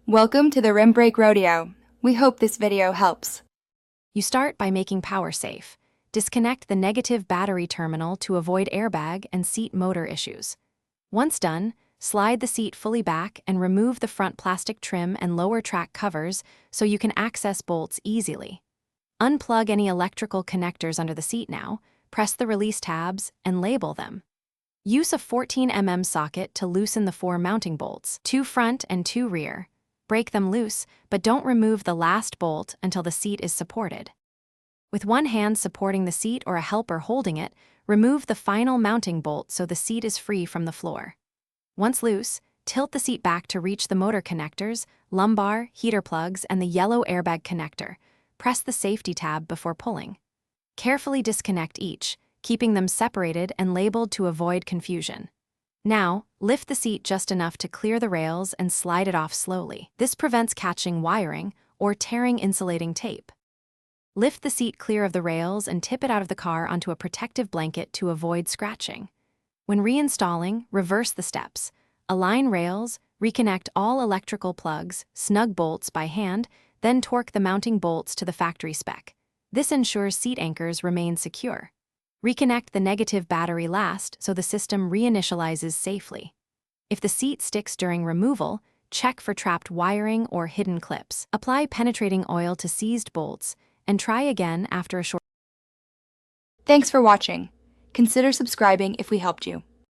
Welcome to the Rim Brake Rodeo. We hope this video helps. You start by making power safe. Disconnect the negative battery terminal to avoid airbag and seat motor issues. Once done, slide the seat fully back and remove the front plastic trim and lower track covers so you can access bolts easily. Unplug any electrical connectors under the seat now, press the release tabs, and label them. Use a 14 mm socket to loosen the 4 mounting bolts, 2 front and 2 rear. Break them loose, but don't remove the last bolt until the seat is supported. With one hand supporting the seat or a helper holding it, remove the final mounting bolt so the seat is free from the floor. Once loose, tilt the seat back to reach the motor connectors, lumbar, heater plugs, and the yellow airbag connector. Press the safety tab before pulling. Carefully disconnect each, keeping them separated and labeled to avoid confusion. Now, lift the seat just enough to clear the rails and slide it off slowly. This prevents catching wiring or tearing insulating tape. Lift the seat clear of the rails and tip it out of the car onto a protective blanket to avoid scratching. When reinstalling, reverse the steps. Align rails, reconnect all electrical plugs, snug bolts by hand, then torque the mounting bolts to the factory spec. This ensures seat anchors remain secure. Reconnect the negative battery last so the system reinitializes safely. If the seat sticks during removal, check for trapped wiring or hidden clips. Apply penetrating oil to seized bolts and try again after a short. Thanks for watching. Consider subscribing if we helped you.